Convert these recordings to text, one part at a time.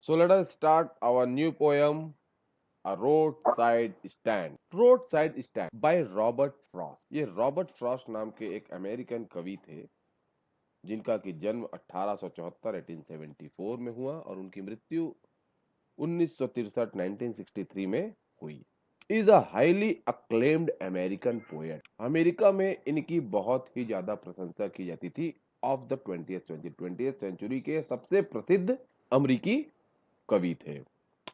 So let us start our new poem, A Roadside Stand. Roadside Stand by Robert Frost. ये Robert Frost नाम के एक American कवि थे जिनका कि जन्म 1874 1874 में हुआ और उनकी मृत्यु 1963 1963 में हुई। Is a highly acclaimed American poet. America में इनकी बहुत ही ज्यादा प्रशंसा की जाती थी। ऑफ द 20th सेंचुरी के सबसे प्रसिद्ध अमेरिकी कवि थे।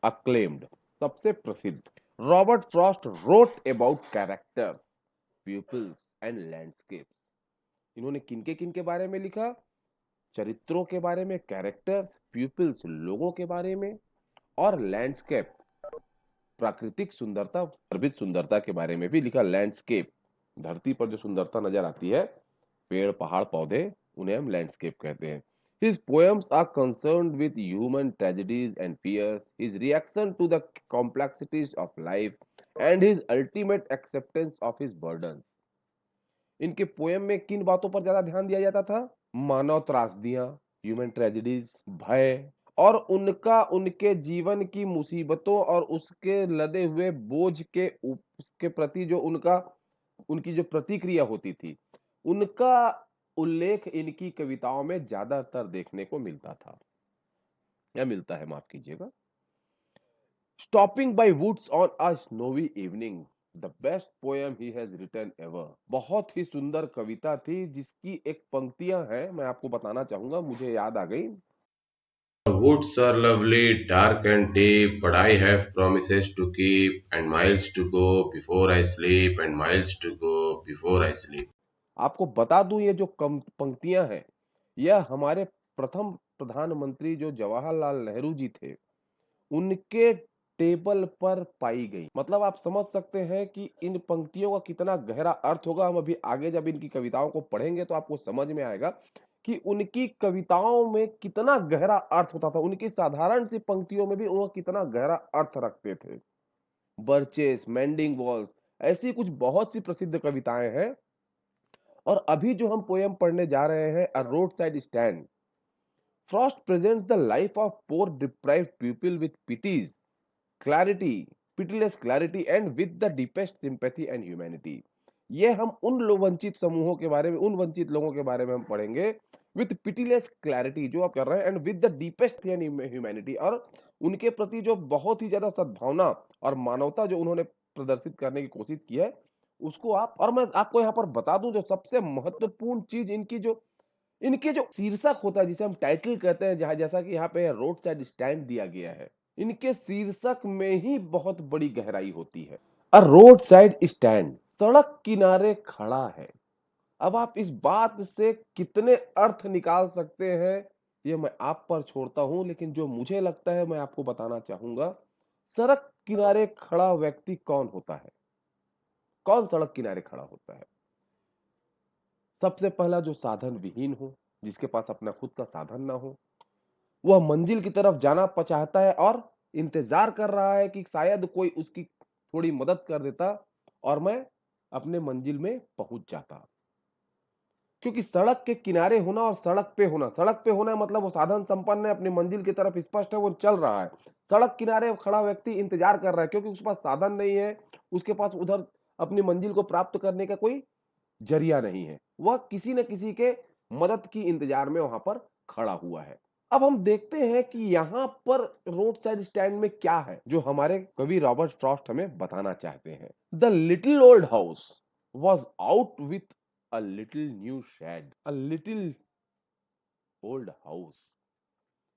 अक्लेम्ड, सबसे प्रसिद्ध। Robert Frost wrote about characters, peoples and landscape. इन्होंने किनके किनके बारे में लिखा? चरित्रों के बारे में, कैरेक्टर्स, पीपल्स लोगों के बारे में, और लैंडस्केप प्राकृतिक सुंदरता, गर्भित सुंदरता के बारे में भी लिखा। लैंडस्केप, धरती पर जो सुंदरता नजर आती है, पेड़ पहाड़ पौधे, उन्हें हम लैंडस्केप कहते हैं। His poems are concerned with human tragedies and fears, his reaction to the complexities of life, and his ultimate acceptance of his burdens. इनके पोएम में किन बातों पर ज्यादा ध्यान दिया जाता था? मानव त्रासदियां, ह्यूमन ट्रेजेडीज, भय, और उनका उनके जीवन की मुसीबतों और उसके लदे हुए बोझ के उसके प्रति जो उनकी जो प्रतिक्रिया होती थी, उनका उल्लेख इनकी कविताओं में ज्यादातर देखने को मिलता था, या मिलता है, माफ कीजिएगा। Stopping by woods on a snowy evening, the best poem he has written ever. बहुत ही सुंदर कविता थी जिसकी एक पंक्तियां हैं, मैं आपको बताना चाहूंगा, मुझे याद आ गई। The woods are lovely, dark and deep, but I have promises to keep, and miles to go before I sleep, and miles to go before I sleep. आपको बता दूं, ये जो कम पंक्तियां हैं, यह हमारे प्रथम प्रधानमंत्री जो जवाहरलाल नेहरू जी थे, उनके टेबल पर पाई गई। मतलब आप समझ सकते हैं कि इन पंक्तियों का कितना गहरा अर्थ होगा। हम अभी आगे जब इनकी कविताओं को पढ़ेंगे तो आपको समझ में आएगा कि उनकी कविताओं में कितना गहरा अर्थ होता था। उनकी साधारण सी पंक्तियों में भी वो कितना गहरा अर्थ रखते थे। बर्चेस, मेंडिंग वॉल्स, ऐसी कुछ बहुत सी प्रसिद्ध कविताएं हैं। और अभी जो हम पोयम पढ़ने जा रहे हैं, a road side stand, Frost presents the life of poor deprived people with pities clarity, pitiless clarity and with the deepest sympathy and humanity. ये हम उन वंचित समूहों के बारे में, उन वंचित लोगों के बारे में हम पढ़ेंगे विद पिटीलेस क्लैरिटी, जो आप कर रहे हैं, and with the deepest and humanity, और उनके प्रति जो बहुत ही ज्यादा सद्भावना और मानवता जो उन्होंने प्रदर्शित करने की कोशिश की है, उसको आप, और मैं आपको यहाँ पर बता दूं, जो सबसे महत्वपूर्ण चीज इनके जो शीर्षक होता है, जिसे हम टाइटल कहते हैं, जहां जैसा कि यहाँ पे रोड साइड स्टैंड दिया गया है, इनके शीर्षक में ही बहुत बड़ी गहराई होती है। अ रोड साइड स्टैंड, सड़क किनारे खड़ा है। अब आप इस बात से कितने अर्थ निकाल सकते हैं, ये मैं आप पर छोड़ता हूं, लेकिन जो मुझे लगता है मैं आपको बताना चाहूंगा। सड़क किनारे खड़ा व्यक्ति कौन होता है? कौन सड़क किनारे खड़ा होता है? सबसे पहला, जो साधन विहीन हो, जिसके पास अपना खुद का साधन ना हो, वह मंजिल की तरफ जाना चाहता है और इंतजार कर रहा है कि शायद कोई उसकी थोड़ी मदद कर देता और मैं अपने मंजिल में पहुंच जाता। क्योंकि सड़क के किनारे होना और सड़क पे होना मतलब वो साधन संपन्न है, अपनी मंजिल की तरफ स्पष्ट है, वो चल रहा है। सड़क किनारे खड़ा व्यक्ति इंतजार कर रहा है, क्योंकि उसके पास साधन नहीं है, उसके पास उधर अपनी मंजिल को प्राप्त करने का कोई जरिया नहीं है। वह किसी न किसी के मदद की इंतजार में वहां पर खड़ा हुआ है। अब हम देखते हैं कि यहाँ पर रोड साइड स्टैंड में क्या है जो हमारे कवि रॉबर्ट फ्रॉस्ट हमें बताना चाहते हैं। The little old house was out with a little new shed. A little old house,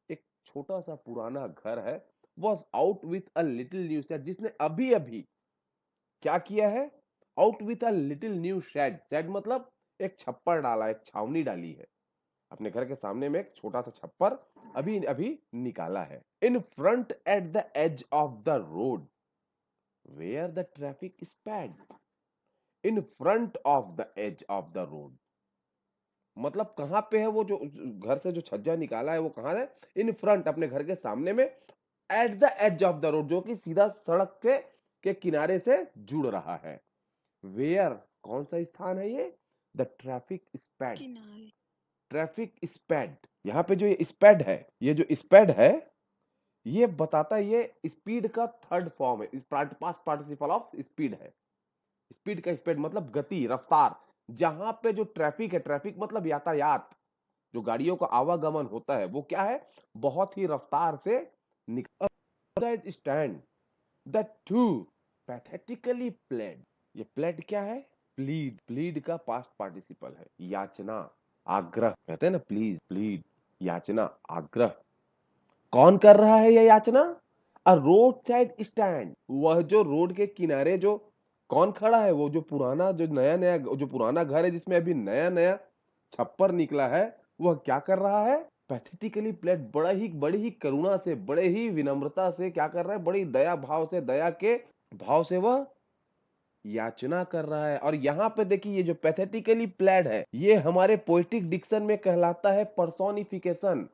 एक छोटा सा पुराना घर है, was out with a little new shed, जिसने अभी अभी क्या किया है? Out with a little new shed. Shed मतलब एक छप्पर डाला, एक छावनी डाली है। अपने घर के सामने में एक छोटा सा छप्पर अभी अभी निकाला है। In front at the edge of the road where the traffic sped. In front of the edge of the road, मतलब कहां पे है वो, जो घर से जो छज्जा निकाला है वो कहां है? इन फ्रंट, अपने घर के सामने में, at the edge of the road, जो कि सीधा सड़क के किनारे से जुड़ रहा है। वेयर, कौन सा स्थान है ये? The traffic sped. Traffic sped, यहाँ पे जो ये स्पैड है, ये जो स्पैड है, ये बताता है, ये स्पीड का थर्ड फॉर्म है, इस पास्ट पार्टिसिपल ऑफ स्पीड है। स्पीड का स्पीड मतलब गति, रफ्तार। जहां पे जो ट्रैफिक है, ट्रैफिक मतलब यातायात, जो गाड़ियों का आवागमन होता है, वो क्या है, बहुत ही रफ्तार से निकल stand the two pathetically played. ये प्लेड क्या है, प्लीड। प्लीड का पास्ट पार्टिसिपल है, याचना, आग्रह, कहते हैं ना प्लीज, प्लीड, याचना, आग्रह। कौन कर रहा है यह याचना, अ रोड साइड स्टैंड, वह जो रोड के किनारे जो कौन खड़ा है, वो जो पुराना, जो नया नया, जो पुराना घर है जिसमें अभी नया नया छप्पर निकला है, वह क्या कर रहा है, पैथेटिकली प्लेड, बड़ी ही करुणा से, बड़े ही विनम्रता से क्या कर रहा है, बड़ी दया भाव से, दया के भाव से वह याचना कर रहा है। और यहाँ पे देखिए, ये जो पैथेटिकली प्लेड है, ये हमारे पोएटिक डिक्शन में कहलाता है पर्सोनिफिकेशन।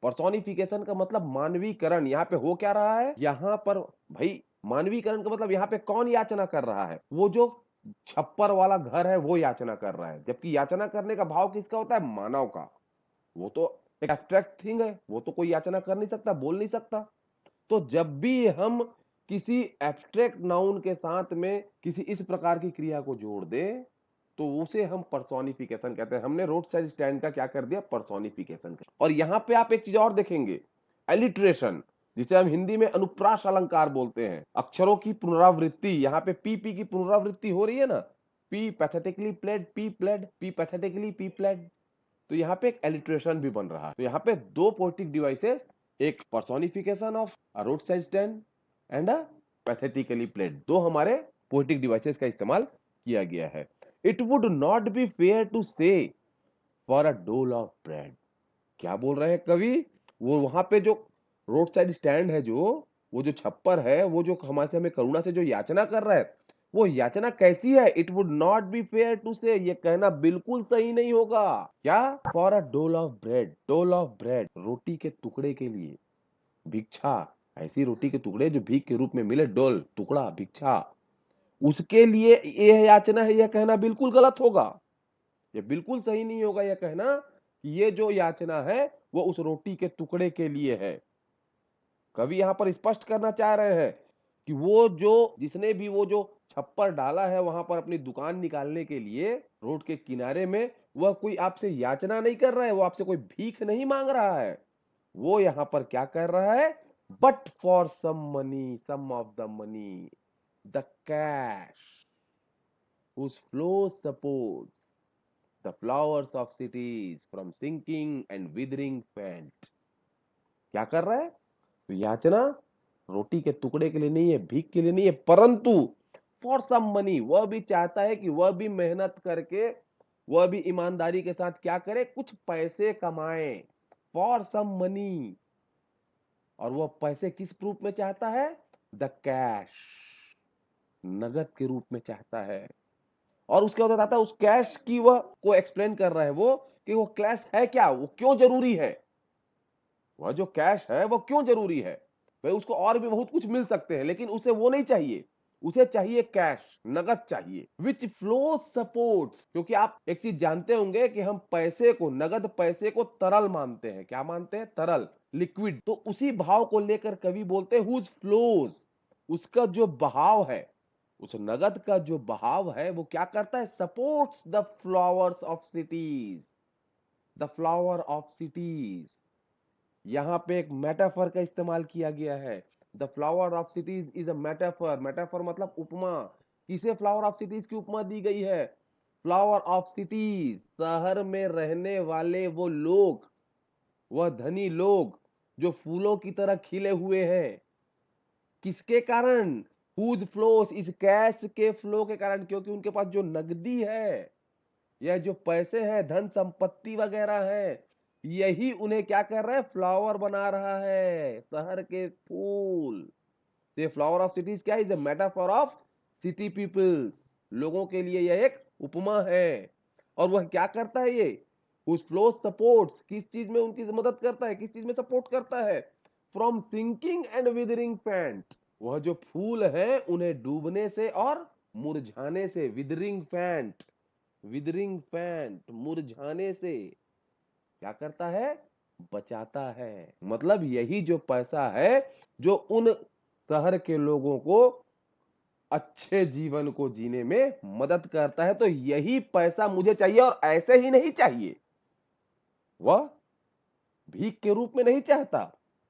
पर्सोनिफिकेशन का मतलब मानवीकरण। यहाँ पे हो क्या रहा है, यहाँ पर भाई मानवीकरण का मतलब यहाँ पे कौन याचना कर रहा है, वो जो छप्पर वाला घर है वो याचना कर रहा है। जबकि याचना करने का भाव किसका होता है, मानव का। वो तो एक एब्स्ट्रैक्ट थिंग है, वो तो कोई याचना कर नहीं सकता, बोल नहीं सकता। तो जब भी हम किसी एब्स्ट्रैक्ट नाउन के साथ में किसी इस प्रकार की क्रिया को जोड़ दें, तो उसे हम पर्सोनिफिकेशन कहते हैं। हमने रोड साइड स्टैंड का क्या कर दिया, पर्सोनिफिकेशन। और यहां पे आप एक चीज और देखेंगे, एलिट्रेशन, जिसे हम हिंदी में अनुप्रास अलंकार बोलते हैं, अक्षरों की पुनरावृत्ति। यहाँ पे पी की पुनरावृत्ति हो रही है ना, P pathetically played, P played, P pathetically, P played. तो यहाँ पे एक एलिट्रेशन भी बन रहा है। तो यहाँ पे दो पोएटिक डिवाइसेस, एक personification of a road side stand and a pathetically played, दो हमारे पोएटिक डिवाइसेस का इस्तेमाल किया गया है। It would not be fair to say for a dole of bread. क्या बोल रहे हैं कवि, वो वहां पे जो रोड साइड स्टैंड है, जो वो जो छप्पर है, वो जो हमारे से हमें करुणा से जो याचना कर रहा है, वो याचना कैसी है, it would not be fair to say, ये कहना बिल्कुल सही नहीं होगा। क्या, for a dole of bread, डोल ऑफ ब्रेड, रोटी के टुकड़े के लिए, भिक्षा, ऐसी रोटी के टुकड़े जो भीख के रूप में मिले, डोल, टुकड़ा, भिक्षा, उसके लिए यह याचना है, यह कहना बिल्कुल गलत होगा। ये बिल्कुल सही नहीं होगा यह कहना कि ये जो याचना है वो उस रोटी के टुकड़े के लिए है। कवि यहां पर स्पष्ट करना चाह रहे हैं कि वो जो, जिसने भी वो जो छप्पर डाला है वहां पर अपनी दुकान निकालने के लिए रोड के किनारे में, वह कोई आपसे याचना नहीं कर रहा है, वो आपसे कोई भीख नहीं मांग रहा है। वो यहां पर क्या कर रहा है, but for some money, some of the money, the cash whose flows support the flowers of cities from sinking and withering faint। क्या कर रहा है, तो याचना रोटी के टुकड़े के लिए नहीं है, भीख के लिए नहीं है, परंतु फॉर सम मनी, वह भी चाहता है कि वह भी मेहनत करके, वह भी ईमानदारी के साथ क्या करे, कुछ पैसे कमाए, फॉर सम मनी। और वह पैसे किस रूप में चाहता है, द कैश, नगद के रूप में चाहता है। और उसके बाद बताता है उस कैश की, वह को एक्सप्लेन कर रहा है वो, कि वो कैश है क्या, वो क्यों जरूरी है, वह जो कैश है वो क्यों जरूरी है। भाई उसको और भी बहुत कुछ मिल सकते हैं, लेकिन उसे वो नहीं चाहिए, उसे चाहिए कैश, नगद चाहिए, विच फ्लो सपोर्ट्स। क्योंकि आप एक चीज जानते होंगे कि हम पैसे को, नगद पैसे को तरल मानते हैं। क्या मानते हैं, तरल, लिक्विड। तो उसी भाव को लेकर कवि बोलते हैं हुज फ्लोज, उसका जो बहाव है, उस नगद का जो बहाव है वो क्या करता है, supports the flowers of cities, the flower of cities. यहां पे एक मेटाफर का इस्तेमाल किया गया है, the flower of cities is a metaphor. Metaphor मतलब उपमा। किसे फ्लावर ऑफ सिटीज की उपमा दी गई है, फ्लावर ऑफ सिटीज, शहर में रहने वाले वो लोग, वह धनी लोग जो फूलों की तरह खिले हुए हैं, किसके कारण, हुज फ्लोस, इस कैश के फ्लो के कारण, क्योंकि उनके पास जो नगदी है, यह जो पैसे हैं, धन संपत्ति वगैरह है, यही उन्हें क्या कर रहा है, फ्लावर बना रहा है, शहर के फूल। ये फ्लावर ऑफ सिटीज क्या है, मेटाफॉर ऑफ सिटी पीपल, लोगों के लिए यह एक उपमा है। और वह क्या करता है, ये उस फ्लो सपोर्ट्स, किस चीज में उनकी मदद करता है, किस चीज में सपोर्ट करता है, from sinking and withering faint, वह जो फूल है उन्हें डूबने से और मुरझाने से, विदरिंग फैंट, विदरिंग फैंट, मुरझाने से क्या करता है, बचाता है। मतलब यही जो पैसा है जो उन शहर के लोगों को अच्छे जीवन को जीने में मदद करता है। तो यही पैसा मुझे चाहिए, और ऐसे ही नहीं चाहिए, वह भीख के रूप में नहीं चाहता।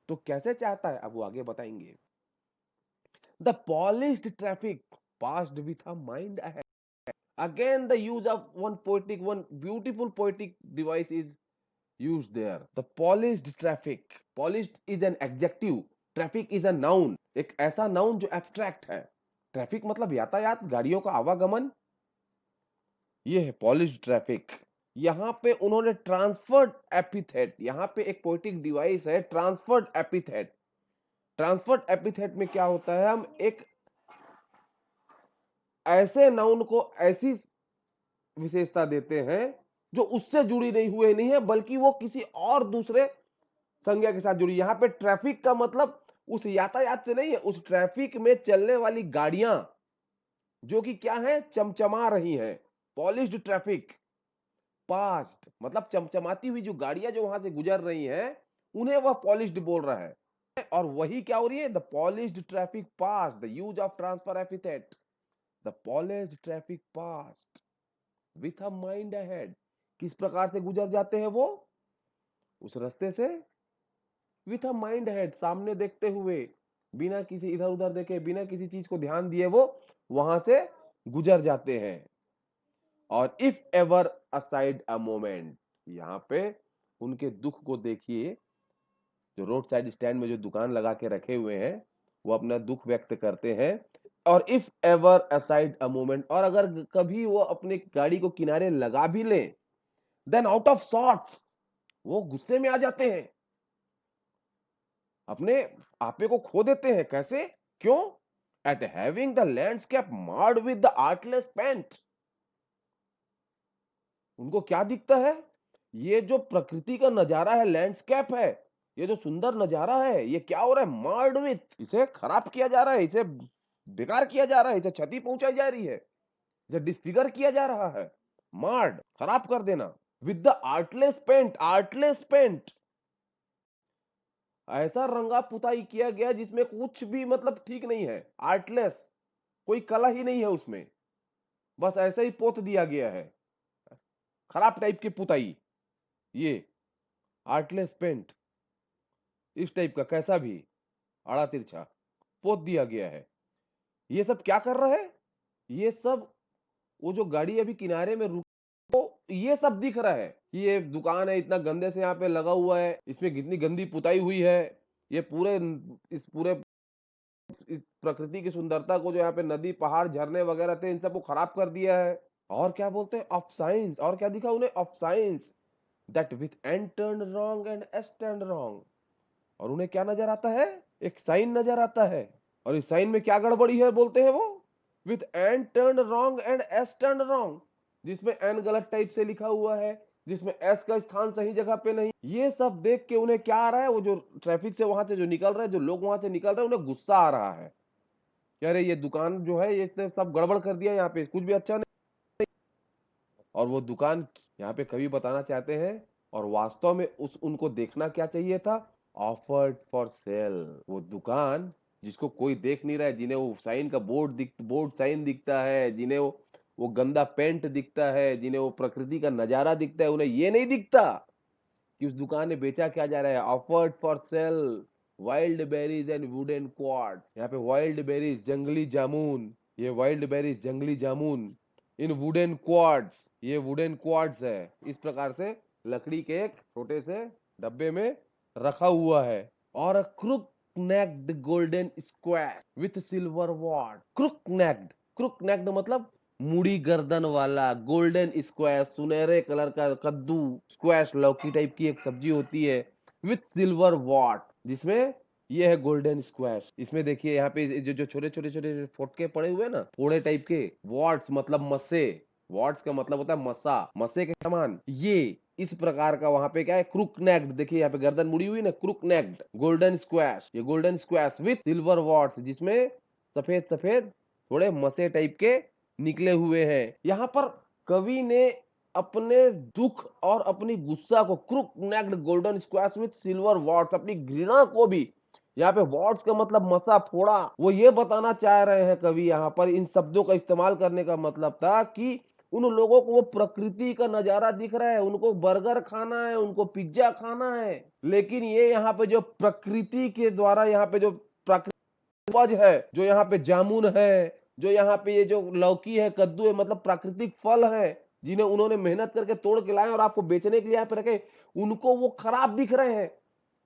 तो कैसे चाहता है, अब वो आगे बताएंगे। The polished traffic passed with a mind ahead. Again, the use of one beautiful poetic device is used there. The polished traffic. Polished is an adjective. Traffic is a noun. एक ऐसा noun जो abstract है। Traffic मतलब यातायात, गाड़ियों का आवागमन। ये है पॉलिश्ड ट्रैफिक। यहां पे उन्होंने ट्रांसफर्ड एपिथेट, यहां पे एक पोएटिक डिवाइस है ट्रांसफर्ड एपिथेट। ट्रांसफर्ड एपिथेट में क्या होता है, हम एक ऐसे नाउन को ऐसी विशेषता देते हैं जो उससे जुड़ी नहीं है, बल्कि वो किसी और दूसरे संज्ञा के साथ जुड़ी। यहां पे ट्रैफिक का मतलब उस यातायात से नहीं है, उस ट्रैफिक में चलने वाली गाड़ियां जो कि क्या है, चमचमा रही हैं। पॉलिश्ड ट्रैफिक पास्ट मतलब चमचमाती हुई जो गाड़ियां जो वहां से गुजर रही हैं, उन्हें वह पॉलिश्ड बोल रहा है। और वही क्या हो रही है, the polished traffic past, the use of transfer epithet, the polished traffic past with a mind ahead. किस प्रकार से गुजर जाते हैं वो उस रास्ते से, विथ अ माइंड अहेड, सामने देखते हुए, बिना किसी इधर उधर देखे, बिना किसी चीज को ध्यान दिए वो वहां से गुजर जाते हैं। और if ever aside a moment, यहाँ पे उनके दुख को देखिए। जो रोड साइड स्टैंड में जो दुकान लगा के रखे हुए हैं, वो अपना दुख व्यक्त करते हैं। और if ever aside a moment, और अगर कभी वो अपने गाड़ी को किनारे लगा भी ले, देन आउट ऑफ सॉर्ट्स, वो गुस्से में आ जाते हैं, अपने आपे को खो देते हैं। कैसे, क्यों, at having the landscape marred with the artless paint. उनको क्या दिखता है, ये जो प्रकृति का नजारा है, लैंडस्केप है, ये जो सुंदर नजारा है, ये क्या हो रहा है, मार्ड विथ, इसे खराब किया जा रहा है, इसे बेकार किया जा रहा है, इसे क्षति पहुंचाई जा रही है, इसे डिसफिगर किया जा रहा है। मार्ड खराब कर देना, with the artless paint, artless paint, ऐसा रंगा पुताई किया गया जिसमें कुछ भी मतलब ठीक नहीं है। आर्टलेस, कोई कला ही नहीं है उसमें, बस ऐसे ही पोत दिया गया है, खराब टाइप की पुताई। ये आर्टलेस पेंट इस टाइप का, कैसा भी आड़ा तिरछा पोत दिया गया है। ये सब क्या कर रहा है, ये सब वो जो गाड़ी अभी किनारे में रुक, तो ये सब दिख रहा है कि ये दुकान है, इतना गंदे से यहाँ पे लगा हुआ है, इसमें कितनी गंदी पुताई हुई है। ये पूरे इस पूरे इस प्रकृति की सुंदरता को, जो यहाँ पे नदी पहाड़ झरने वगैरह थे, इन सबको खराब कर दिया है। और क्या बोलते हैं, ऑफ साइंस, और क्या दिखा उन्हें, of science that with and turn wrong and S turn wrong. और उन्हें क्या नजर आता है, एक साइन नजर आता है, और इस साइन में क्या गड़बड़ी है, बोलते हैं वो, with N turn wrong and S turn wrong, जिसमें एन गलत टाइप से लिखा हुआ है, जिसमें एस का स्थान सही जगह पे नहीं। ये सब देख के उन्हें क्या आ रहा है, वो जो ट्रैफिक से वहां से जो निकल रहे हैं, जो लोग वहां से निकल रहे हैं, उन्हें गुस्सा आ रहा है कि अरे ये दुकान जो है, ये इसने सब गड़बड़ कर दिया, यहाँ पे कुछ भी अच्छा नहीं। और वो दुकान यहाँ पे कवि बताना चाहते हैं, और वास्तव में उस उनको देखना क्या चाहिए था, ऑफर्ड फॉर सेल। वो दुकान जिसको कोई देख नहीं रहा है, जिन्हें वो साइन का बोर्ड साइन दिखता है, जिन्हें वो गंदा पेंट दिखता है, जिन्हें वो प्रकृति का नजारा दिखता है, उन्हें ये नहीं दिखता कि उस दुकान में बेचा क्या जा रहा है। Offered for sale wild berries and wooden quartz. यहाँ पे वाइल्ड बेरीज जंगली जामुन, ये वाइल्ड बेरीज जंगली जामुन इन वुडन क्वार्ट्स, ये वुडन क्वार्ट्स है, इस प्रकार से लकड़ी के एक छोटे से डब्बे में रखा हुआ है। और crook necked golden squash with silver वॉट। क्रुक नेक्ड मतलब मुड़ी गर्दन वाला, गोल्डन स्क्वायर सुनहरे कलर का कद्दू, स्क्वैश लौकी टाइप की एक सब्जी होती है, विथ सिल्वर वॉट, जिसमें ये है गोल्डन स्क्वैश। इसमें देखिए यहाँ पे जो जो छोटे छोटे छोटे फोटके पड़े हुए ना, फोड़े टाइप के, वॉट्स मतलब मस्से, वॉट्स का मतलब होता है मस्सा, मस्से के समान। ये इस प्रकार का वहां पे क्या है, क्रुक नेक्ड, देखिए यहाँ पे गर्दन मुड़ी हुई ना, क्रुक नेक्ड गोल्डन स्क्वैश, ये golden squash with silver warts, जिसमें सफेद सफेद थोड़े मसे टाइप के निकले हुए हैं। यहाँ पर कवि ने अपने दुख और अपनी गुस्सा को crook necked golden squash with silver warts, अपनी घृणा को भी, यहाँ पे वॉर्ड्स का मतलब मसा फोड़ा, वो ये बताना चाह रहे हैं कवि यहाँ पर इन शब्दों का इस्तेमाल करने का मतलब था कि उन लोगों को वो प्रकृति का नजारा दिख रहा है, उनको बर्गर खाना है, उनको पिज्जा खाना है, लेकिन ये यहाँ पे जो प्रकृति के द्वारा यहाँ पे जो प्राकृतिक उपज है, जो यहाँ पे जामुन है, जो यहाँ पे ये जो लौकी है, कद्दू है, मतलब प्राकृतिक फल है जिन्हें उन्होंने मेहनत करके तोड़ के लाए और आपको बेचने के लिए यहाँ पे रखे, उनको वो खराब दिख रहे हैं,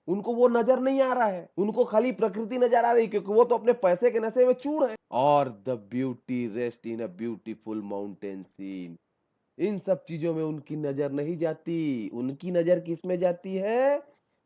उनको वो नजर नहीं आ रहा है, उनको खाली प्रकृति नजर आ रही है क्योंकि वो तो अपने पैसे के नशे में चूर है। और the beauty rest in a beautiful mountain scene, इन सब चीजों में उनकी नजर नहीं जाती, उनकी नजर किस में जाती है?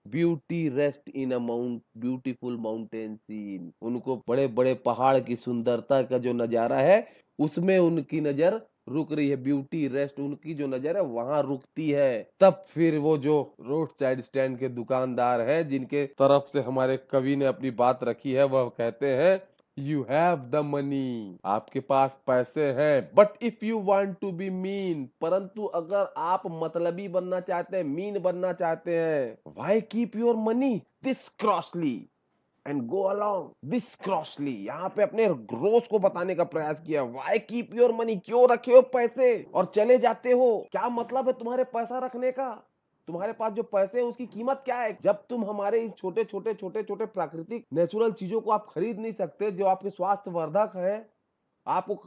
Beauty rest in a mount beautiful mountain scene, उनको बड़े बड़े पहाड़ की सुंदरता का जो नजारा है उसमें उनकी नजर रुक रही है, ब्यूटी रेस्ट, उनकी जो नजर है वहां रुकती है। तब फिर वो जो रोड साइड स्टैंड के दुकानदार हैं जिनके तरफ से हमारे कवि ने अपनी बात रखी है, वह कहते हैं यू हैव द मनी, आपके पास पैसे हैं, but if you want to be mean, परंतु अगर आप मतलबी बनना चाहते हैं, मीन बनना चाहते हैं, why keep your money this crossly and go along this crossly, यहाँ पे अपने ग्रोथ को बताने का प्रयास किया। व्हाई कीप योर मनी, क्यों रखे हो पैसे और चले जाते हो, क्या मतलब है तुम्हारे पैसा रखने का, तुम्हारे पास जो पैसे हैं उसकी कीमत क्या है, जब तुम हमारे इन छोटे छोटे छोटे छोटे प्राकृतिक नेचुरल चीजों को आप खरीद नहीं सकते जो आपके स्वास्थ्य वर्धक है, आपको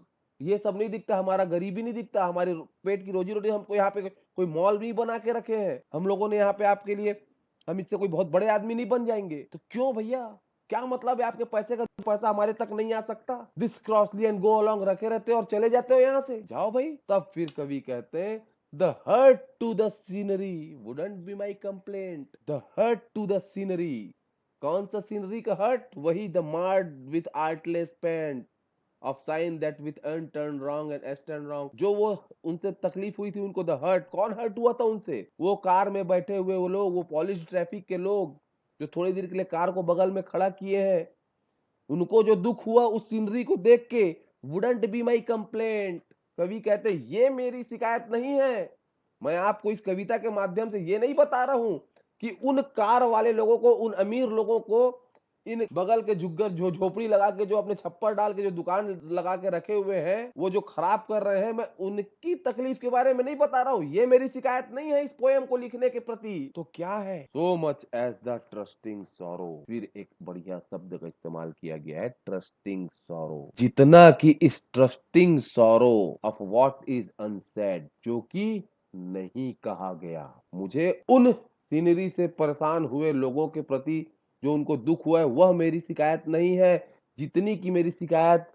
ये सब नहीं दिखता, हमारा गरीबी नहीं दिखता, हमारे पेट की रोजी रोटी, हमको यहाँ पे कोई मॉल नहीं बना के रखे हैं हम लोगों ने यहाँ पे आपके लिए, हम इससे कोई बहुत बड़े आदमी नहीं बन जाएंगे, तो क्यों भैया, क्या मतलब है आपके पैसे का, पैसा हमारे तक नहीं आ सकता, this crossly and go along रखे रहते हो और चले जाते हो यहाँ से, जाओ भाई। तब फिर कवि कहते हैं the hurt to the scenery wouldn't be my complaint, the hurt to the scenery, कौन सा सीनरी का हर्ट, वही the marred with artless paint of sign that with N turn wrong and S turn wrong, जो वो उनसे तकलीफ हुई थी उनको, द हर्ट, कौन हर्ट हुआ था उनसे, वो कार में बैठे हुए वो लोग, वो पॉलिश ट्रैफिक के लोग जो थोड़ी देर के लिए कार को बगल में खड़ा किए हैं, उनको जो दुख हुआ उस सीनरी को देख के, वुडंट बी माई कंप्लेंट, कवि कहते ये मेरी शिकायत नहीं है, मैं आपको इस कविता के माध्यम से ये नहीं बता रहा हूं कि उन कार वाले लोगों को, उन अमीर लोगों को, इन बगल के झुग्गर झोपड़ी लगा के जो अपने छप्पर डाल के जो दुकान लगा के रखे हुए हैं वो जो खराब कर रहे हैं, मैं उनकी तकलीफ के बारे में नहीं बता रहा हूं, ये मेरी शिकायत नहीं है इस पोएम को लिखने के प्रति, तो क्या है, so much as the trusting sorrow, फिर एक बढ़िया शब्द का इस्तेमाल किया गया है, ट्रस्टिंग सॉरो, जितना कि इस trusting sorrow of what is unsaid, जो कि नहीं कहा गया, मुझे उन सीनरी से परेशान हुए लोगों के प्रति जो उनको दुख हुआ है वह मेरी शिकायत नहीं है, जितनी की मेरी शिकायत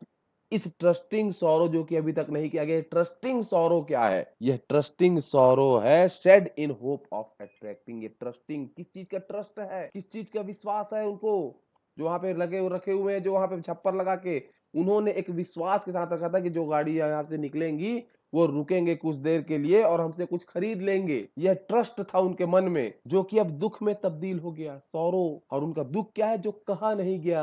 इस ट्रस्टिंग सॉरो जो कि अभी तक नहीं किया गया। ट्रस्टिंग सॉरो क्या है, यह ट्रस्टिंग सॉरो है shed in hope of attracting, ये ट्रस्टिंग किस चीज का ट्रस्ट है, किस चीज का विश्वास है उनको, जो वहां पे लगे रखे हुए हैं, जो वहां पे छप्पर लगा के उन्होंने एक विश्वास के साथ रखा था कि जो गाड़ी यहाँ से निकलेंगी वो रुकेंगे कुछ देर के लिए और हमसे कुछ खरीद लेंगे, यह ट्रस्ट था उनके मन में जो कि अब दुख में तब्दील हो गया, सौरो, और उनका दुख क्या है, जो कहा नहीं गया,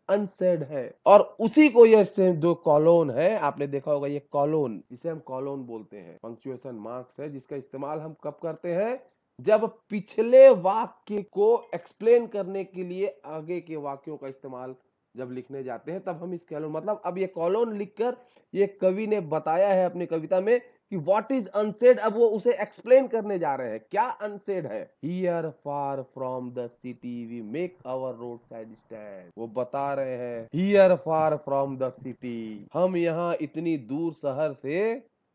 अनसेड है, और उसी को ये जो कॉलोन है, आपने देखा होगा ये कॉलोन, इसे हम कॉलोन बोलते हैं, पंक्चुएशन मार्क्स है जिसका इस्तेमाल हम कब करते हैं, जब पिछले वाक्य को एक्सप्लेन करने के लिए आगे के वाक्यों का इस्तेमाल जब लिखने जाते हैं तब हम इस कॉलोन, मतलब अब ये कॉलोन लिखकर ये कवि ने बताया है अपनी कविता में कि व्हाट इज अनसेड, अब वो उसे एक्सप्लेन करने जा रहे हैं, क्या अनसेड है, here far from the city we make our road side stand, वो बता रहे हैं here far from the city, हम यहाँ इतनी दूर शहर से,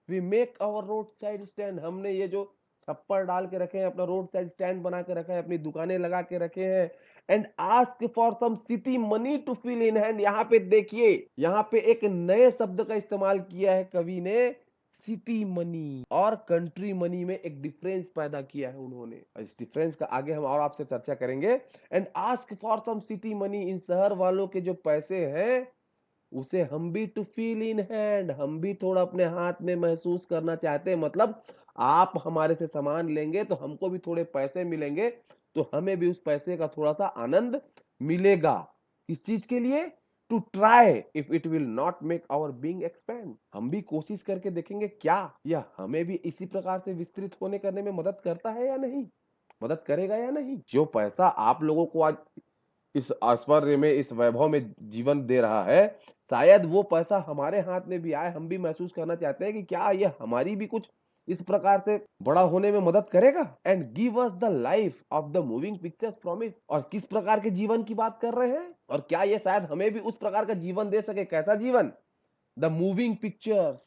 we make our road side stand, हमने ये जो छप्पर डाल के रखे हैं, अपना रोड साइड स्टैंड बना के रखा है, अपनी दुकानें लगा के रखे हैं, and ask for some city money to fill in hand, यहाँ पे देखिए, यहाँ पे एक नए शब्द का इस्तेमाल किया है कवि ने, सिटी मनी और कंट्री मनी में एक डिफरेंस पैदा किया है उन्होंने, इस डिफरेंस का आगे हम और आपसे चर्चा करेंगे, and ask for some city money, इन शहर वालों के जो पैसे हैं उसे हम भी टू फील इन हैंड, हम भी थोड़ा अपने हाथ में महसूस करना चाहते हैं, मतलब आप हमारे से सामान लेंगे तो हमको भी थोड़े पैसे मिलेंगे, तो हमें भी उस पैसे का थोड़ा सा आनंद मिलेगा, किस चीज के लिए, to try if it will not make our being expand. हम भी कोशिश करके देखेंगे क्या यह हमें भी इसी प्रकार से विस्तृत होने करने में मदद करता है या नहीं, मदद करेगा या नहीं। जो पैसा आप लोगों को आज इस ऐश्वर्य में, इस वैभव में जीवन दे रहा है, शायद वो पैसा हमारे हाथ में भी आए, हम भी महसूस करना चाहते हैं कि क्या यह हमारी भी कुछ इस प्रकार से बड़ा होने में मदद करेगा। And give us the life of the moving pictures promise. और किस प्रकार के जीवन की बात कर रहे हैं, और क्या ये शायद हमें भी उस प्रकार का जीवन दे सके। कैसा जीवन? The moving pictures.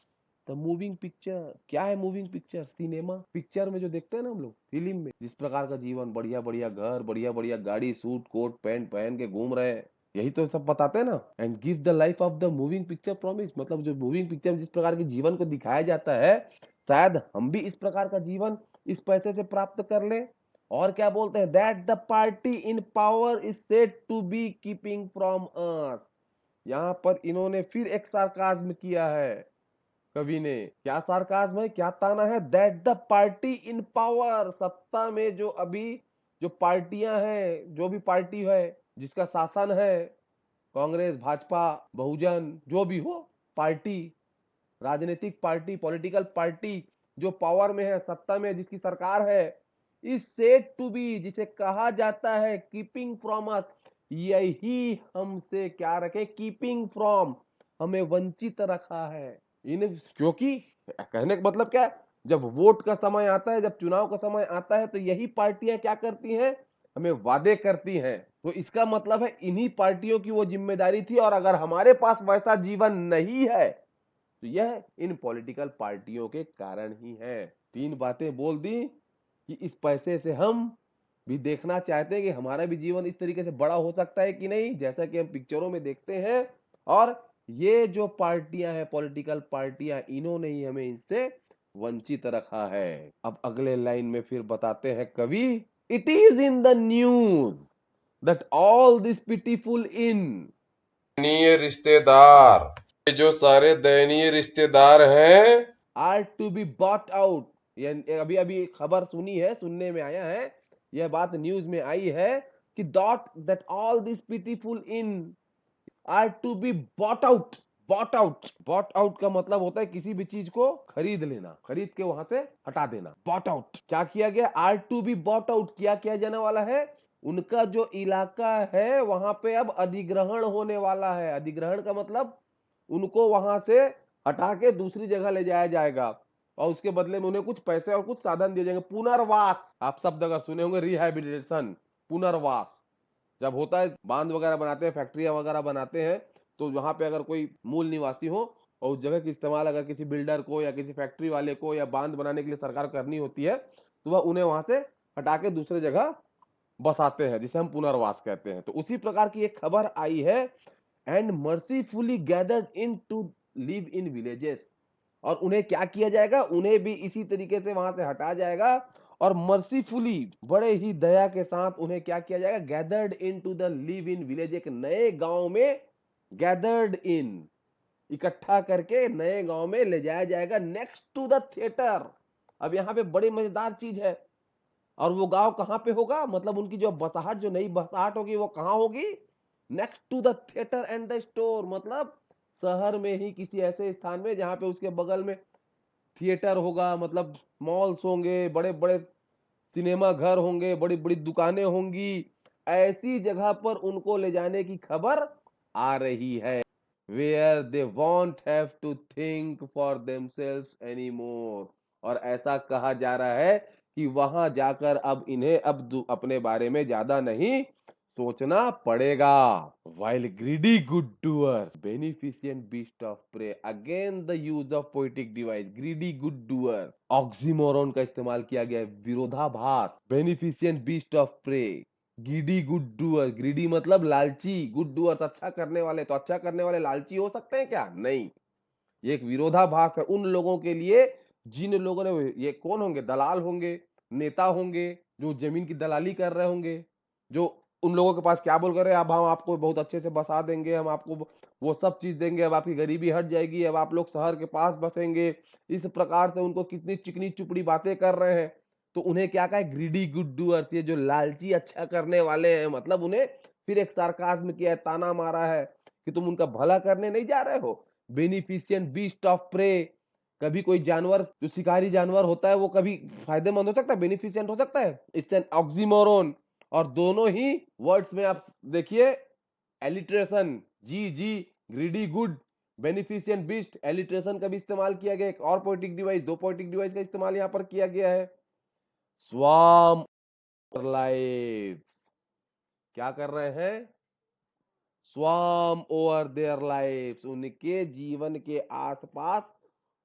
The moving picture क्या है? मूविंग पिक्चर सिनेमा पिक्चर में जो देखते हैं ना हम लोग फिल्म में, जिस प्रकार का जीवन, बढ़िया बढ़िया घर, बढ़िया बढ़िया गाड़ी, सूट कोट पैंट पहन के घूम रहे हैं, यही तो सब बताते हैं ना। And give the life of the moving picture promise, मतलब जो मूविंग पिक्चर में जिस प्रकार के जीवन को दिखाया जाता है, शायद हम भी इस प्रकार का जीवन इस पैसे से प्राप्त कर लें। और क्या बोलते हैं? That the party in power is said to be keeping from us. यहाँ पर इन्होंने फिर एक सार्काज्म किया है कवि ने। क्या सार्काज्म है, क्या ताना है? That the party in power, सत्ता में जो अभी जो पार्टियां हैं, जो भी पार्टी है जिसका शासन है, कांग्रेस, भाजपा, बहुजन, जो भी हो पार्टी, राजनीतिक पार्टी, पॉलिटिकल पार्टी जो पावर में है, सत्ता में, जिसकी सरकार है, इज सेड टू बी, जिसे कहा जाता है कीपिंग फ्रॉम अस, यही हमसे क्या रखे? कीपिंग फ्रॉम, हमें वंचित रखा है इन। क्योंकि कहने का मतलब क्या है, जब वोट का समय आता है, जब चुनाव का समय आता है, तो यही पार्टियां क्या करती हैं? हमें वादे करती हैं। तो इसका मतलब है इन्हीं पार्टियों की वो जिम्मेदारी थी, और अगर हमारे पास वैसा जीवन नहीं है तो यह इन पॉलिटिकल पार्टियों के कारण ही है। 3 बातें बोल दी कि इस पैसे से हम भी देखना चाहते हैं कि हमारा भी जीवन इस तरीके से बड़ा हो सकता है कि नहीं, जैसा कि हम पिक्चरों में देखते हैं। और ये जो पार्टियां हैं, पॉलिटिकल पार्टियां, इन्होंने ही हमें इनसे वंचित रखा है। अब अगले लाइन में फिर बताते हैं कवि, it is in the news that all this pitiful in. दयनीय रिश्तेदार, ये जो सारे दयनीय रिश्तेदार हैं, are to be bought out. ये अभी अभी खबर सुनी है, सुनने में आया है, यह बात न्यूज में आई है कि that all this pitiful in are to be bought out. Bought out, bought out का मतलब होता है किसी भी चीज को खरीद लेना, खरीद के वहां से हटा देना। बॉट आउट क्या किया गया? Are to be bought out, क्या किया जाने वाला है? उनका जो इलाका है वहां पे अब अधिग्रहण होने वाला है। अधिग्रहण का मतलब उनको वहां से हटा के दूसरी जगह ले जाया जाएगा, और उसके बदले में उन्हें कुछ पैसे और कुछ साधन दिए जाएंगे। पुनर्वास, आप शब्द अगर सुने होंगे, रिहैबिलिटेशन, पुनर्वास। जब होता है, बांध वगैरह बनाते हैं, फैक्ट्रियां वगैरह बनाते हैं, तो वहां पे अगर कोई मूल निवासी हो और उस जगह की इस्तेमाल अगर किसी बिल्डर को या किसी फैक्ट्री वाले को या बांध बनाने के लिए सरकार करनी होती है, तो वह उन्हें वहां से हटा के दूसरे जगह बसाते हैं, जिसे हम पुनर्वास कहते हैं। तो उसी प्रकार की एक खबर आई है। And mercifully gathered in to live in villages, और उन्हें क्या किया जाएगा? उन्हें भी इसी तरीके से वहां से हटाया जाएगा, और मर्सीफुली, बड़े ही दया के साथ उन्हें क्या किया जाएगा? Gathered in to the live in village, एक नए गांव में गैदर्ड इन, इकट्ठा करके नए गांव में ले जाया जाएगा, नेक्स्ट टू द थिएटर। अब यहाँ पे बड़ी मजेदार चीज है, और वो गांव कहाँ पे होगा? मतलब उनकी जो बसाहट, जो नई बसाहट होगी, वो कहाँ होगी? Next to the theatre and the store, मतलब शहर में ही किसी ऐसे स्थान में जहां पे उसके बगल में थिएटर होगा, मतलब मॉल्स होंगे, बड़े बड़े सिनेमा घर होंगे, बड़ी बड़ी दुकानें होंगी। ऐसी जगह पर उनको ले जाने की खबर आ रही है, where they won't have to think for themselves anymore. और ऐसा कहा जा रहा है कि वहां जाकर अब इन्हें अब अपने बारे में ज्यादा नहीं सोचना पड़ेगा। While greedy good doers, beneficent beast of prey, again the use of poetic device, greedy good doer, oxymoron का इस्तेमाल किया गया है, विरोधाभास। beneficent beast of prey, greedy good doer, greedy मतलब लालची, good doers अच्छा करने वाले। तो अच्छा करने वाले लालची हो सकते हैं क्या? नहीं। ये एक विरोधाभास है उन लोगों के लिए जिन लोगों ने, ये कौन होंगे? दलाल होंगे, नेता होंगे, जो जमीन की दलाली कर रहे होंगे, जो उन लोगों के पास क्या बोल कर रहे हैं, अब हम आपको बहुत अच्छे से बसा देंगे, हम आपको वो सब चीज देंगे, अब आपकी गरीबी हट जाएगी, अब आप लोग शहर के पास बसेंगे। इस प्रकार से उनको कितनी चिकनी चुपड़ी बातें कर रहे हैं। तो उन्हें क्या कहा? ग्रीडी गुड डूअर्स, ये जो लालची अच्छा करने वाले हैं, मतलब उन्हें फिर एक सार्काज्म किया है, ताना मारा है कि तुम उनका भला करने नहीं जा रहे हो। बेनिफिशिएंट बीस्ट ऑफ प्रे, कभी कोई जानवर जो शिकारी जानवर होता है वो कभी फायदेमंद हो सकता है, बेनिफिशिएंट हो सकता है? It's an oxymoron. और दोनों ही वर्ड्स में आप देखिए alliteration, G G, greedy good, beneficent beast, alliteration का भी इस्तेमाल किया गया। एक और पोएटिक डिवाइस, दो पोएटिक डिवाइस का इस्तेमाल यहाँ पर किया गया है। स्वाम लाइव्स, क्या कर रहे हैं? स्वाम ओवर देयर लाइव्स, उनके जीवन के आसपास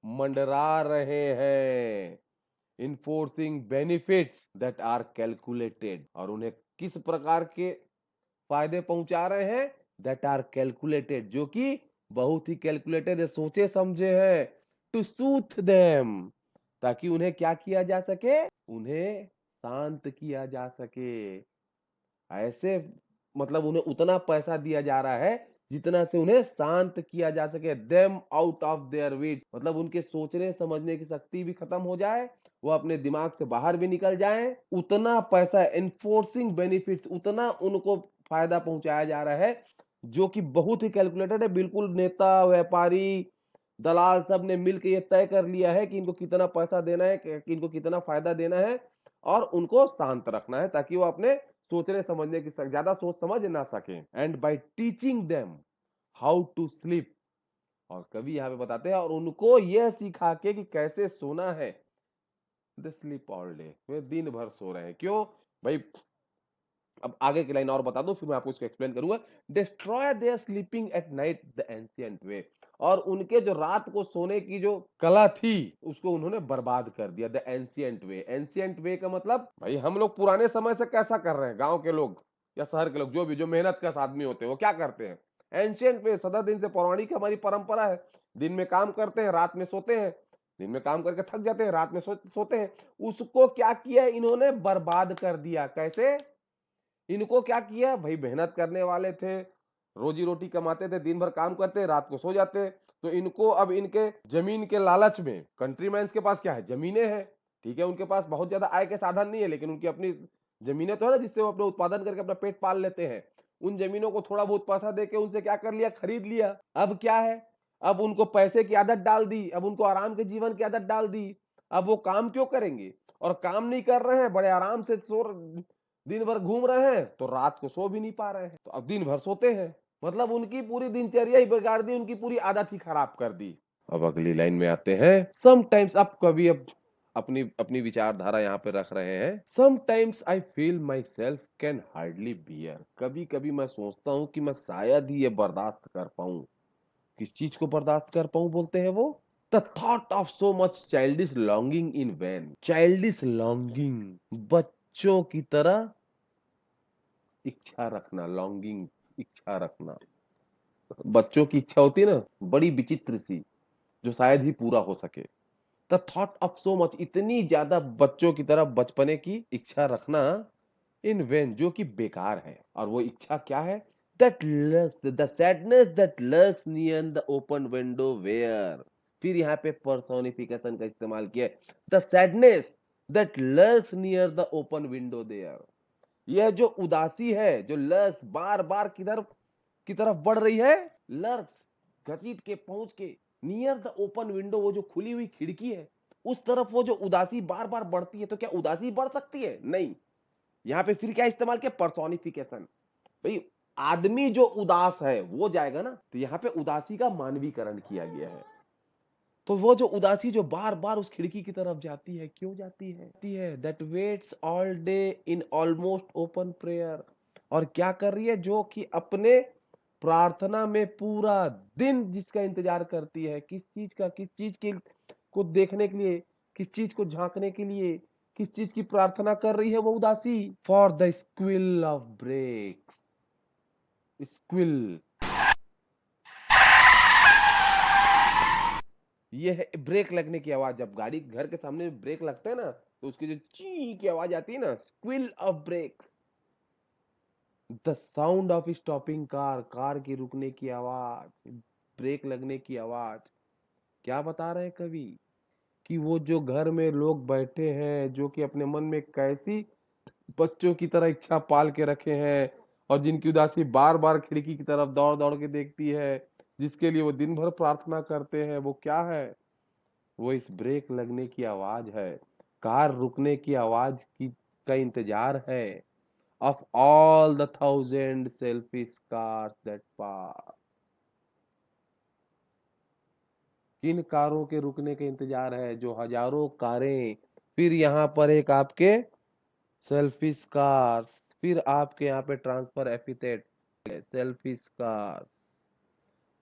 मंडरा रहे हैं। Enforcing benefits that are calculated, और उन्हें किस प्रकार के फायदे पहुंचा रहे हैं? दैट आर कैलकुलेटेड, जो कि बहुत ही कैलकुलेटेड है, सोचे समझे हैं। टू सूथ देम, ताकि उन्हें क्या किया जा सके? उन्हें शांत किया जा सके। ऐसे मतलब उन्हें उतना पैसा दिया जा रहा है जितना से उन्हें शांत किया जा सके। देम आउट ऑफ देयर विट, मतलब उनके सोचने समझने की शक्ति भी खत्म हो जाए, वो अपने दिमाग से बाहर भी निकल जाए। उतना पैसा, एनफोर्सिंग बेनिफिट्स, उतना उनको फायदा पहुंचाया जा रहा है जो कि बहुत ही कैलकुलेटेड है। बिल्कुल नेता, व्यापारी, दलाल सब ने मिलकर ये तय कर लिया है कि इनको कितना पैसा देना है, कि इनको कितना फायदा देना है, और उनको शांत रखना है ताकि वो अपने सोचने समझने की ज्यादा सोच समझ ना सके। And by teaching them how to sleep, और कवि यहाँ पे बताते हैं, और उनको यह सिखा के कि कैसे सोना है। दे स्लीप ऑल डे, वे दिन भर सो रहे हैं। क्यों भाई? अब आगे की लाइन और बता दो, फिर मैं आपको इसको एक्सप्लेन करूंगा। Destroy their sleeping at night the ancient way, और उनके जो रात को सोने की जो कला थी उसको उन्होंने बर्बाद कर दिया। द एंशिएंट वे, एंशिएंट वे का मतलब भाई हम लोग पुराने समय से कैसा कर रहे हैं, गांव के लोग या शहर के लोग, जो भी जो मेहनत कश आदमी होते हैं वो क्या करते हैं? एंशिएंट वे, सदा दिन से पौराणिक हमारी परंपरा है। दिन में काम करते हैं, रात में सोते हैं। दिन में काम करके थक जाते हैं, रात में सोते हैं। उसको क्या किया इन्होंने? बर्बाद कर दिया। कैसे? इनको क्या किया भाई? मेहनत करने वाले थे, रोजी रोटी कमाते थे, दिन भर काम करते, रात को सो जाते। तो इनको अब इनके जमीन के लालच में, कंट्रीमैन्स के पास क्या है? जमीनें हैं, ठीक है, उनके पास बहुत ज्यादा आय के साधन नहीं है, लेकिन उनकी अपनी जमीनें तो है ना, जिससे वो अपने उत्पादन करके अपना पेट पाल लेते हैं। उन जमीनों को थोड़ा बहुत पैसा देके उनसे क्या कर लिया? खरीद लिया। अब क्या है? अब उनको पैसे की आदत डाल दी, अब उनको आराम के जीवन की आदत डाल दी। अब वो काम क्यों करेंगे? और काम नहीं कर रहे हैं, बड़े आराम से दिन भर घूम रहे हैं, तो रात को सो भी नहीं पा रहे हैं, तो अब दिन भर सोते हैं। मतलब उनकी पूरी दिनचर्या ही बिगाड़ दी, उनकी पूरी आदत ही खराब कर दी। अब अगली लाइन में आते हैं। समटाइम्स, अब कभी अब अपनी अपनी विचारधारा यहाँ पे रख रहे हैं। Sometimes I feel myself can hardly bear, कभी कभी मैं सोचता हूँ कि मैं शायद ही ये बर्दाश्त कर पाऊं। किस चीज को बर्दाश्त कर पाऊं बोलते हैं वो? The thought of so much childish longing in vain, childish longing, बच्चों की तरह इच्छा रखना, लॉन्गिंग, इच्छा रखना। बच्चों की इच्छा होती है ना, बड़ी विचित्र सी, जो शायद ही पूरा हो सके। The thought of so much, इतनी ज्यादा बच्चों की तरह बचपने की इच्छा रखना, इन वेन, जो कि बेकार है। और वो इच्छा क्या है? That lurks, the sadness that lurks near the open window where, फिर यहाँ पे पर्सोनिफिकेशन का इस्तेमाल किया है। The sadness that lurks near the open window there, यह जो उदासी है, जो लर्क्स बार बार किधर की तरफ बढ़ रही है? लर्क्स, घसीट के पहुंच के, नियर द ओपन विंडो, वो जो खुली हुई खिड़की है उस तरफ वो जो उदासी बार बार बढ़ती है। तो क्या उदासी बढ़ सकती है? नहीं। यहाँ पे फिर क्या इस्तेमाल किया? पर्सोनिफिकेशन। भाई आदमी जो उदास है वो जाएगा ना, तो यहाँ पे उदासी का मानवीकरण किया गया है। तो वो जो उदासी जो बार बार उस खिड़की की तरफ जाती है, क्यों जाती है? That waits all day in almost open prayer, और क्या कर रही है? जो कि अपने प्रार्थना में पूरा दिन जिसका इंतजार करती है। किस चीज का? किस चीज के को देखने के लिए, किस चीज को झांकने के लिए, किस चीज की प्रार्थना कर रही है वो उदासी? For the squeal of brakes, squeal, ये है ब्रेक लगने की आवाज। जब गाड़ी घर के सामने ब्रेक लगता है ना, तो उसकी जो ची की आवाज आती है ना, squeal of brakes. The sound of stopping car, car की रुकने की आवाज, ब्रेक लगने की आवाज। क्या बता रहे हैं कवि? कि वो जो घर में लोग बैठे हैं, जो कि अपने मन में कैसी बच्चों की तरह इच्छा पाल के रखे हैं, और जिनकी उदासी बार बार खिड़की की तरफ दौड़ दौड़ के देखती है, जिसके लिए वो दिन भर प्रार्थना करते हैं, वो क्या है? वो इस ब्रेक लगने की आवाज है, कार रुकने की आवाज की का इंतजार है, of all the thousand selfish cars that pass. किन कारों के रुकने का इंतजार है? जो हजारों कारें, फिर यहाँ पर एक आपके सेल्फिश कार्स, फिर आपके यहाँ पे transfer epithet, selfish cars,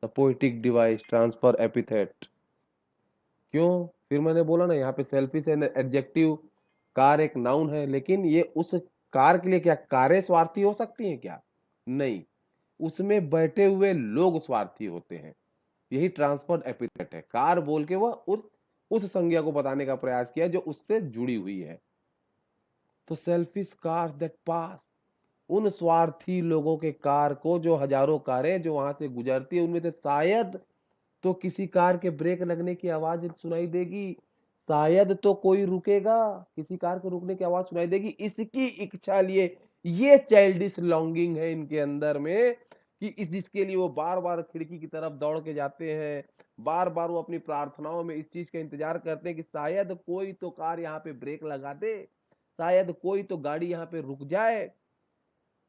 the poetic device transfer epithet. क्यों? फिर मैंने बोला ना, यहाँ पे सेल्फिश एडजेक्टिव, कार एक नाउन है, लेकिन ये उस कार के लिए क्या कारें स्वार्थी हो सकती हैं क्या? नहीं, उसमें बैठे हुए लोग स्वार्थी होते हैं। यही ट्रांसफर एपिथेट है। कार बोल के वह उस संज्ञा को बताने का प्रयास किया जो उससे जुड़ी हुई है। तो सेल्फिश कार्स दैट पास, उन स्वार्थी लोगों के कार को, जो हजारों कारें जो वहां से गुजरती है, उनमें से शायद तो किसी कार के ब्रेक लगने की आवाज सुनाई देगी, शायद तो कोई रुकेगा, किसी कार के रुकने की आवाज सुनाई देगी। इसकी इच्छा लिए, ये चाइल्डिश लॉन्गिंग है इनके अंदर में कि इस जिसके लिए वो बार बार खिड़की की तरफ दौड़ के जाते हैं, बार बार वो अपनी प्रार्थनाओं में इस चीज का इंतजार करते हैं कि शायद कोई तो कार यहाँ पे ब्रेक लगा दे, शायद कोई तो गाड़ी यहाँ पे रुक जाए।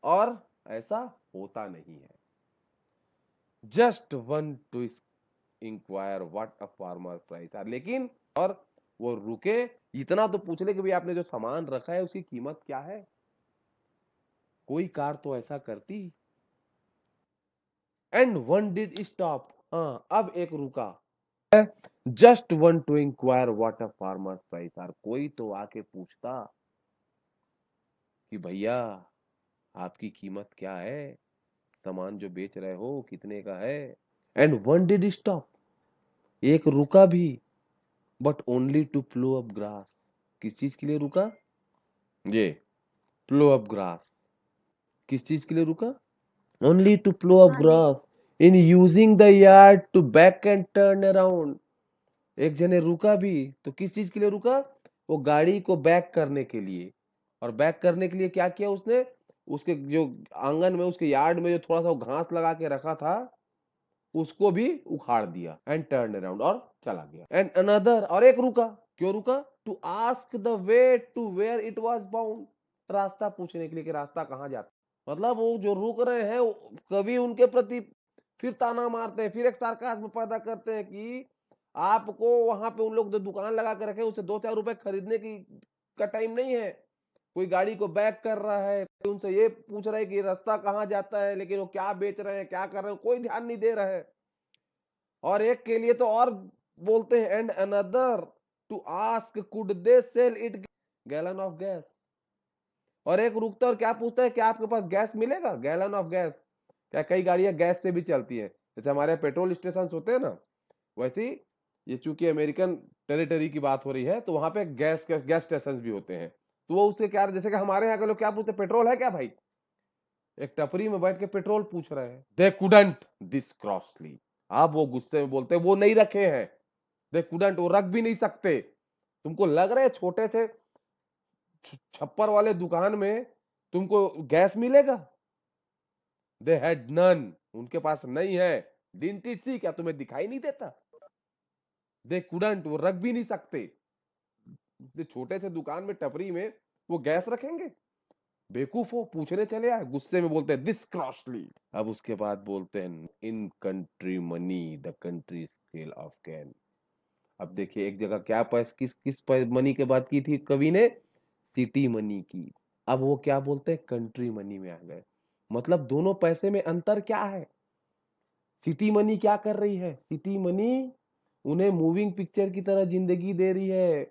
और ऐसा होता नहीं है। Just one to inquire what a farmer price are, लेकिन और वो रुके, इतना तो पूछ ले कि भाई आपने जो सामान रखा है उसकी कीमत क्या है? कोई कार तो ऐसा करती। एंड वन डिड स्टॉप, हाँ अब एक रुका, just one to inquire what a farmer price are, कोई तो आके पूछता कि भैया आपकी कीमत क्या है, सामान जो बेच रहे हो कितने का है? एंड वन डिड स्टॉप, एक रुका भी, but only to plough up grass, किस चीज के लिए रुका? ये प्लो अप ग्रास, किस चीज के लिए रुका? Only to plough up grass in using the yard to back and turn around. एक जने रुका भी तो किस चीज के लिए रुका? वो गाड़ी को बैक करने के लिए। और बैक करने के लिए क्या किया उसने? उसके जो आंगन में, उसके यार्ड में जो थोड़ा सा घास लगा के रखा था, उसको भी उखाड़ दिया, एंड टर्न अराउंड, और चला गया। एंड अनदर, और एक रुका, क्यों रुका? To ask the way to where it was bound, रास्ता पूछने के लिए कि रास्ता कहाँ जाता। मतलब वो जो रुक रहे हैं, कभी उनके प्रति फिर ताना मारते हैं, फिर एक सार्कास्म पैदा करते हैं कि आपको वहां पे उन लोग जो दुकान लगा के रखे उससे 2-4 रुपए खरीदने की का टाइम नहीं है। कोई गाड़ी को बैक कर रहा है, कोई उनसे ये पूछ रहा है कि रास्ता कहाँ जाता है, लेकिन वो क्या बेच रहे हैं, क्या कर रहे हैं, कोई ध्यान नहीं दे रहा है। और एक के लिए तो और बोलते हैं, and another to ask could they sell it gallon of gas. और एक रुकता और क्या पूछता है, क्या आपके पास गैस मिलेगा, गैलन ऑफ गैस। क्या कई गाड़ियां गैस से भी चलती है, जैसे हमारे पेट्रोल स्टेशन होते हैं ना, वैसे ही ये चूंकि अमेरिकन टेरिटरी की बात हो रही है, तो वहां पे गैस स्टेशन भी होते हैं। तो वो उससे क्या, जैसे कि हमारे यहाँ के लोग क्या पूछते, पेट्रोल है क्या भाई? एक टपरी में बैठ के पेट्रोल पूछ रहे हैं। दे कुडंट दिस क्रॉसली, आप वो गुस्से में बोलते वो नहीं रखे हैं, दे कुडंट, वो रख भी नहीं सकते। तुमको लग रहा है छोटे से छप्पर वाले दुकान में तुमको गैस मिलेगा? दे हैड नन, उनके पास नहीं है। डिडंट इट सी, क्या तुम्हें दिखाई नहीं देता? दे कुडंट, वो रख भी नहीं सकते। छोटे से दुकान में, टपरी में वो गैस रखेंगे? बेवकूफ हो, पूछने चले आए, गुस्से में बोलते हैं दिस क्रॉसली। अब उसके बाद बोलते हैं in country money the country scale of can. अब देखिए एक जगह क्या किस किस मनी के बात की थी कवि ने? सिटी मनी की। अब वो क्या बोलते हैं, कंट्री मनी में आ गए। मतलब दोनों पैसे में अंतर क्या है? सिटी मनी क्या कर रही है? सिटी मनी उन्हें मूविंग पिक्चर की तरह जिंदगी दे रही है,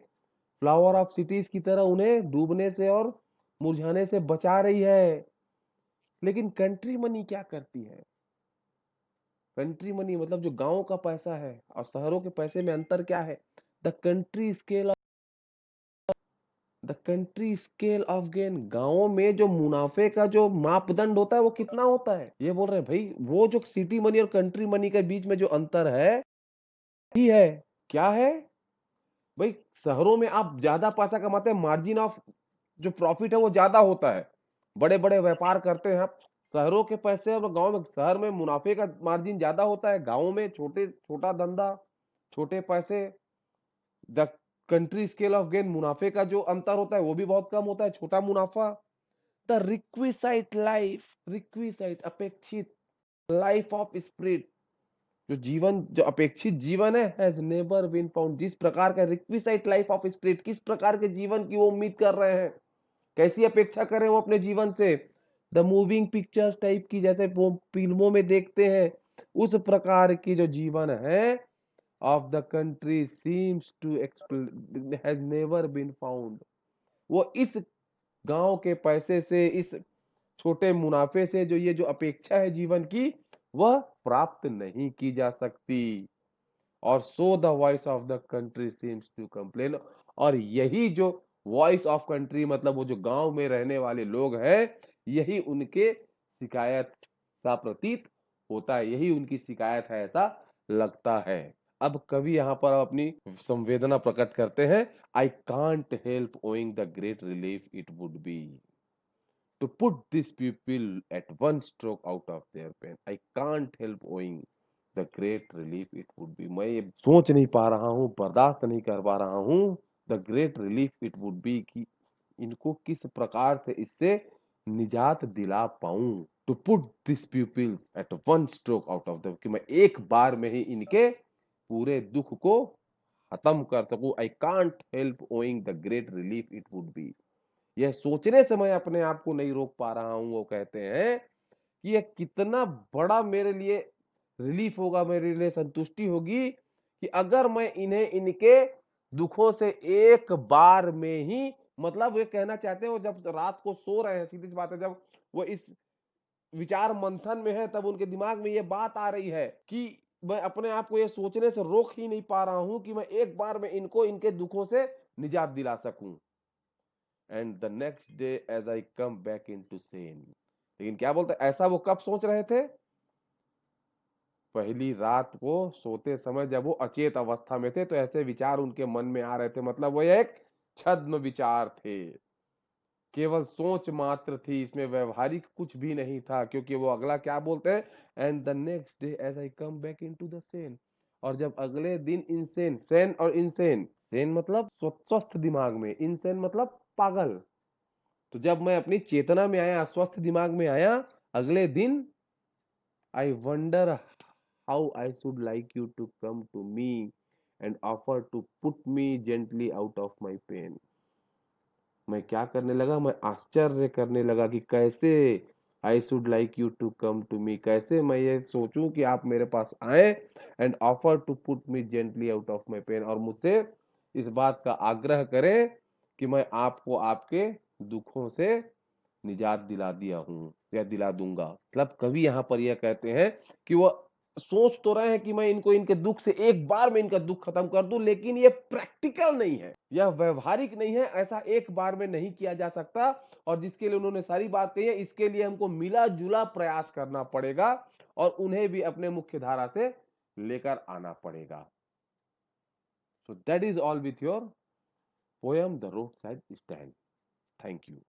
फ्लावर ऑफ सिटीज की तरह उन्हें डूबने से और मुरझाने से बचा रही है। लेकिन कंट्री मनी क्या करती है? कंट्री मनी मतलब जो गांव का पैसा है और शहरों के पैसे में अंतर क्या है? The country scale, the country scale of gain, गांवों में जो मुनाफे का जो मापदंड होता है वो कितना होता है? ये बोल रहे हैं भाई, वो जो सिटी मनी और कंट्री मनी के बीच में जो अंतर है, ही है। क्या है भाई? शहरों में आप ज्यादा पैसा कमाते हैं, मार्जिन ऑफ जो प्रॉफिट है वो ज्यादा होता है, बड़े बड़े व्यापार करते हैं आप, शहरों के पैसे और गांव में, शहर में मुनाफे का मार्जिन ज्यादा होता है, गांव में छोटा धंधा, छोटे पैसे। The country scale of gain, मुनाफे का जो अंतर होता है वो भी बहुत कम होता है, छोटा मुनाफा। द रिक्विसाइट लाइफ, रिक्विसाइट अपेक्षित, लाइफ ऑफ स्पिरिट, जो जीवन, जो अपेक्षित जीवन है, हैज नेवर बीन फाउंड। जिस प्रकार का रिक्विसाइट लाइफ ऑफ स्पिरिट, किस प्रकार के जीवन की वो उम्मीद कर रहे हैं, कैसी अपेक्षा करें वो अपने जीवन से, द मूविंग पिक्चर टाइप की, जैसे वो फिल्मों में देखते हैं, उस प्रकार की जो जीवन है of the country seems to has never been found. वो इस गांव के पैसे से, इस छोटे मुनाफे से जो ये जो अपेक्षा है जीवन की, वह प्राप्त नहीं की जा सकती। और so the voice of the country seems to complain, और यही जो वॉइस ऑफ कंट्री, मतलब वो जो गांव में रहने वाले लोग हैं, यही उनके शिकायत सा प्रतीत होता है, यही उनकी शिकायत है, ऐसा लगता है। अब कवि यहाँ पर अपनी संवेदना प्रकट करते हैं। I can't help owing the great relief it would B to put these people at one stroke out of their pain. I can't help owing the great relief it would be. मैं ये सोच नहीं पा रहा हूँ, बर्दाश्त नहीं कर पा रहा हूँ, the great relief it would be, कि इनको किस प्रकार से इससे निजात दिला पाऊं। To put this peoples at one stroke out of the, कि मैं एक बार में ही इनके पूरे दुख को खत्म कर सकूं। I can't help owing the great relief it would B, यह सोचने से मैं अपने आप को नहीं रोक पा रहा हूं। वो कहते हैं कि यह कितना बड़ा मेरे लिए रिलीफ होगा, मेरे लिए संतुष्टि होगी, कि अगर मैं इन्हें इनके दुखों से एक बार में ही, मतलब वे कहना चाहते हैं, वो जब रात को सो रहे हैं, सीधी सी बात है, जब वो इस विचार मंथन में है, तब उनके दिमाग में ये बात आ रही है कि मैं अपने आप को ये सोचने से रोक ही नहीं पा रहा हूं कि मैं एक बार में इनको इनके दुखों से निजात दिला सकूं। And the next day as I come back into sense, लेकिन क्या बोलते, ऐसा वो कब सोच रहे थे? पहली रात को सोते समय, जब वो अचेत अवस्था में थे, तो ऐसे विचार उनके मन में आ रहे थे। मतलब वो एक छद्म विचार थे, केवल सोच मात्र थी, इसमें व्यवहारिक कुछ भी नहीं था। क्योंकि वो अगला क्या बोलते हैं, and the next day as I come back into the sense, और जब अगले दिन इनसेन, सेन और इनसेन, सेन मतलब स्वस्थ दिमाग में, इनसेन मतलब पागल, तो जब मैं अपनी चेतना में आया, स्वस्थ दिमाग में आया, अगले दिन, I wonder how I should like you to come to me and offer to put me gently out of my pain. मैं क्या करने लगा, मैं आश्चर्य करने लगा कि कैसे, I should like you to come to me, कैसे मैं ये सोचूं कि आप मेरे पास आए, and offer to put me gently out of my pain, और मुझसे इस बात का आग्रह करें कि मैं आपको आपके दुखों से निजात दिला दिया हूं या दिला दूंगा। मतलब कवि यहाँ पर यह कहते हैं कि वो सोच तो रहे हैं कि मैं इनको इनके दुख से एक बार में इनका दुख खत्म कर दूं, लेकिन ये प्रैक्टिकल नहीं है, यह व्यवहारिक नहीं है, ऐसा एक बार में नहीं किया जा सकता। और जिसके लिए उन्होंने सारी बात कही है, इसके लिए हमको मिला जुला प्रयास करना पड़ेगा, और उन्हें भी अपने मुख्य धारा से लेकर आना पड़ेगा। So that is all with your poem the road side stand. Thank you.